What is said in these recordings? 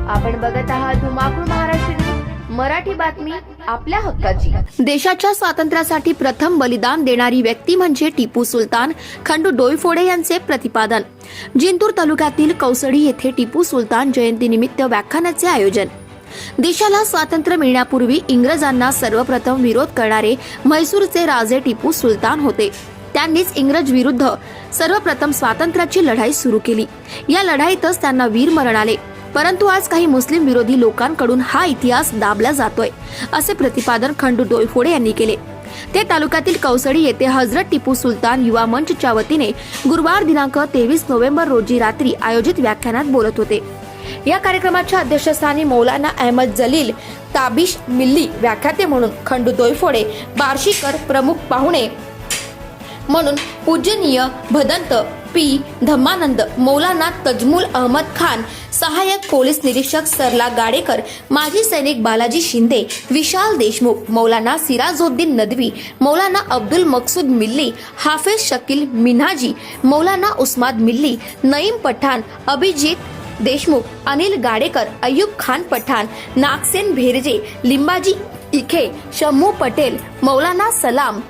आपण बघत आहात धुमाकूळ महाराष्ट्र न्यूज, मराठी बातमी आपल्या हक्काची। देशाच्या स्वातंत्र्यासाठी प्रथम बलिदान देणारी व्यक्ती म्हणजे टिपू सुलतान खंडू डोईफोडे यांचे प्रतिपादन। जिंतूर तालुक्यातील कौसडी येथे टिपू सुलतान जयंतीनिमित्त व्याख्यानाचे आयोजन। देशाला स्वातंत्र्य मिळण्यापूर्वी इंग्रजांना सर्वप्रथम विरोध करणारे म्हैसूरचे राजे टिपू सुलतान होते। त्यांनीच इंग्रज विरुद्ध सर्वप्रथम स्वातंत्र्याची लढाई सुरू केली। या लढाईतच त्यांना वीरमरण आले। परंतु आज काही मुस्लिम विरोधी लोकांकडून हा इतिहास दाबला जातोय, असे प्रतिपादन खंडू डोईफोडे यांनी केले। ते तालुक्यातील कौसडी येथे हजरत टिपू सुलतान युवा मंचच्या वतीने गुरुवार दिनांक 23 नोव्हेंबर रोजी रात्री आयोजित व्याख्यानात बोलत होते। या कार्यक्रमाच्या अध्यक्षस्थानी मौलाना अहमद जलील ताबिश मिल्ली व्याख्याते म्हणून, खंडू डोईफोडे बार्शीकर प्रमुख पाहुणे म्हणून, पूजनीय भदंत पी धम्मानंद, मौलाना तजमुल अहमद खान, सहाय्यक पोलीस निरीक्षक सरला गाडेकर, माजी सैनिक बालाजी शिंदे, विशाल देशमुख, मौलाना सिराजुद्दीन नदवी, मौलाना अब्दुल मकसूद मिल्ली, हाफिज शकील मिन्हाजी, मौलाना उस्माद मिल्ली, नईम पठाण, अभिजीत देशमुख, अनिल गाडेकर, अय्यूब खान पठाण, नागसेन भेरजे, लिंबाजी इखे, शम्मू पटेल, मौलाना सलाम,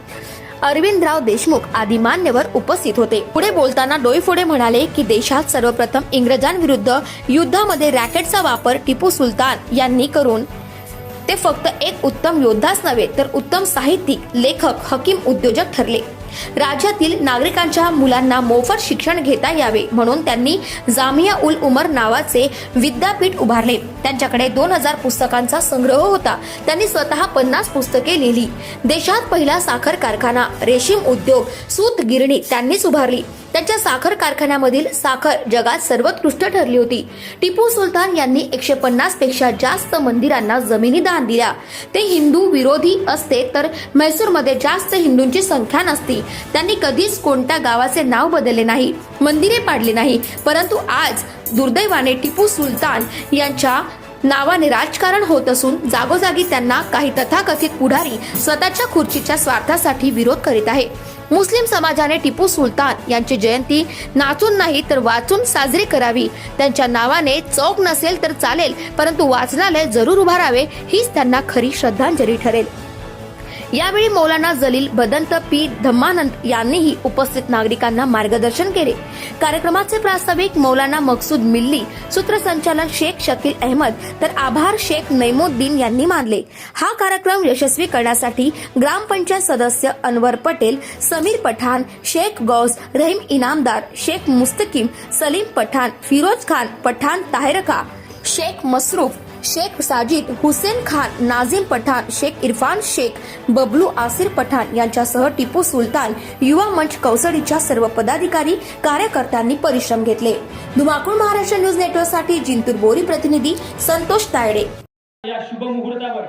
अरविंदराव देशमुख आदी मान्यवर उपस्थित होते। पुढे बोलताना डोईफोडे म्हणाले की देशात सर्वप्रथम इंग्रजांविरुद्ध युद्धामध्ये रॅकेटचा वापर टिपू सुलतान यांनी करून ते फक्त एक उत्तम योद्धाच नव्हे तर उत्तम साहित्यिक, लेखक, हकीम, उद्योजक ठरले। राज्यातील नागरिकांच्या मुलांना मोफत शिक्षण घेता यावे म्हणून त्यांनी जामिया उल उमर नावाचे विद्यापीठ उभारले। त्यांच्याकडे 2000 पुस्तकांचा संग्रह होता। त्यांनी स्वतः 50 पुस्तके लिहिली। देशात पहिला साखर कारखाना, रेशीम उद्योग, सूत गिरणी त्यांनीच उभारली। त्यांच्या साखर कारखान्यामधील साखर जगात सर्वोत्कृष्ट ठरली होती। टिपू सुलतान यांनी 150 पेक्षा जास्त मंदिरांना जमिनी दान दिल्या। ते हिंदू विरोधी असते तर म्हैसूरमध्ये जास्त हिंदूंची संख्या नसती। त्यांनी कधीच कोणत्या गावाचे नाव बदलले नाही, मंदिरे पाडली नाही। परंतु आज दुर्दैवाने टिपू सुलतान यांच्या नावाने राजकारण होत असून जागोजागी त्यांना काही तथाकथित पुढारी स्वतःच्या खुर्चीच्या स्वार्थासाठी विरोध करीत आहे। मुस्लिम समाजाने टिपू सुलतान यांची जयंती नाचून नाही तर वाचून साजरी करावी। त्यांच्या नावाने चौक नसेल तर चालेल, परंतु वाचनालय जरूर उभारावे, हीच त्यांना खरी श्रद्धांजली ठरेल। यावेळी मौलाना जलील भदंत पी धम्मानंद यांनीही उपस्थित नागरिकांना मार्गदर्शन केले। कार्यक्रमाचे प्रास्ताविक मौलाना मकसूद मिल्ली, सूत्रसंचालन शेख शकील अहमद तर आभार शेख नईमुद्दीन यांनी मानले। हा कार्यक्रम यशस्वी करण्यासाठी ग्रामपंचायत सदस्य अनवर पटेल, समीर पठाण, शेख गौस, रहीम इनामदार, शेख मुस्तकीम, सलीम पठाण, फिरोज खान पठाण, ताहिरका, शेख मसरूफ, शेख साजिद, हुसेन खान, नाजिम पठाण, शेख इरफान शेख, बबलू आसिर पठाण यांच्यासह टिपू सुलतान युवा मंच कौसडीच्या सर्व पदाधिकारी कार्यकर्त्यांनी परिश्रम घेतले। धुमाकूळ महाराष्ट्र न्यूज नेटवर्कसाठी जिंतूर बोरी प्रतिनिधी संतोष तायडे। या शुभ मुहूर्तावर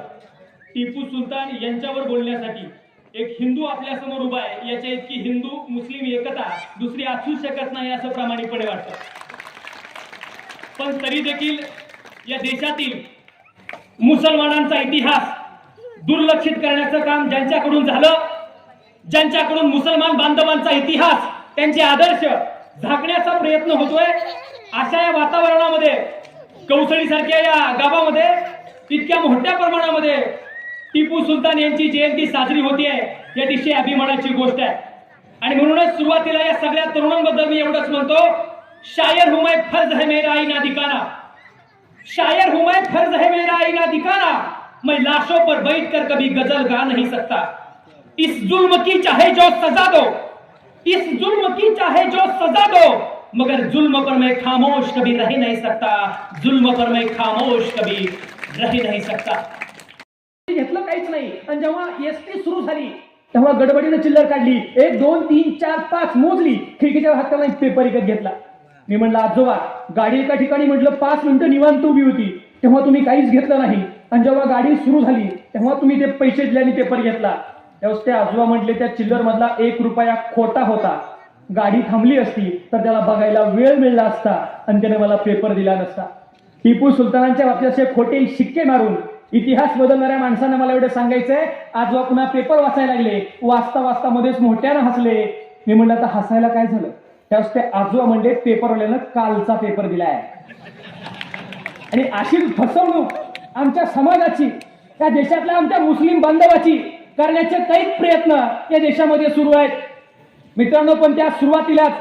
टिपू सुलतान यांच्यावर बोलण्यासाठी एक हिंदू आपल्या समोर उभा आहे। याच्या इतकी हिंदू मुस्लिम एकता दुसरी असू शकत नाही असं प्रामाणिकपणे वाटतं। पण तरी देखील या देशातील मुसलमानांचा इतिहास दुर्लक्षित करण्याचं काम ज्यांच्याकडून झालं, ज्यांच्याकडून मुसलमान बांधवांचा इतिहास, त्यांचे आदर्श झाकण्याचा प्रयत्न होतोय, अशा या वातावरणामध्ये कौसडी सारख्या या गावामध्ये इतक्या मोठ्या प्रमाणामध्ये टिपू सुलतान यांची जयंती साजरी होतीये, या अतिशय अभिमानाची गोष्ट आहे। आणि म्हणूनच सुरुवातीला या सगळ्या तरुणांबद्दल मी एवढंच म्हणतो, शायर हूं मैं फर्ज है मेरा आईना दिखाना, शायर हूं मैं फर्ज है मेरा आईना दिखाना, मैं लाशों पर बैठकर कभी गजल गा नहीं सकता। इस जुल्म की चाहे जो सजा दो, इस जुल्म की चाहे जो सजा दो, मगर जुल्म पर मैं खामोश कभी रह नहीं सकता, जुल्म पर मैं खामोश कभी रह नहीं सकता। घेतलं काहीच नाही। आणि जेव्हा एसटी सुरू झाली तेव्हा गडबडीने चिल्लर काढली, 1 2 3 4 5 मोजली, खिडकीच्या हाताला पेपर विकत घेतला। मी म्हणलं आजोबा, गाडी एका ठिकाणी म्हटलं 5 मिनिटं निवांत उभी होती, तेव्हा तुम्ही काहीच घेतलं नाही, आणि जेव्हा गाडी सुरू झाली तेव्हा तुम्ही ते पैसे दिल्याने पेपर घेतला। तेव्हा ते आजोबा म्हटले त्या चिल्लर मधला 1 रुपया खोटा होता, गाडी थांबली असती तर त्याला बघायला वेळ मिळला असता आणि त्याने मला पेपर दिला नसता। टिपू सुलतानांच्या बाबतीत असे खोटे शिक्के मारून इतिहास बदलणाऱ्या माणसांना मला एवढं सांगायचंय, आजोबा पुन्हा पेपर वाचायला लागले, वाचता वाचता मध्येच मोठ्यानं हसले। मी म्हणलं आता हसायला काय झालं? त्यावेळेस ते आजोबा म्हणले पेपरवाल्यानं कालचा पेपर दिलाय। आणि अशी फसवणूक आमच्या समाजाची, या देशातल्या आमच्या मुस्लिम बांधवाची करण्याचे काही प्रयत्न या देशामध्ये सुरू आहेत मित्रांनो. पण त्या सुरुवातीलाच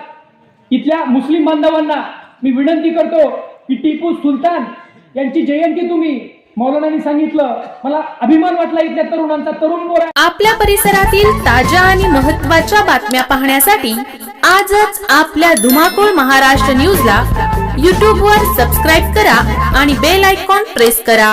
इथल्या मुस्लिम बांधवांना मी विनंती करतो की टिपू सुलतान यांची जयंती तुम्ही मौलानांनी सांगितलं, मला अभिमान वाटला इथल्या तरुणांचा, तरुण पोर आपल्या परिसरातील ताज्या आणि महत्त्वाच्या बातम्या पाहण्यासाठी आजच आपल्या धुमाकूळ महाराष्ट्र न्यूजला YouTube वर सबस्क्राईब करा आणि बेल आयकॉन प्रेस करा.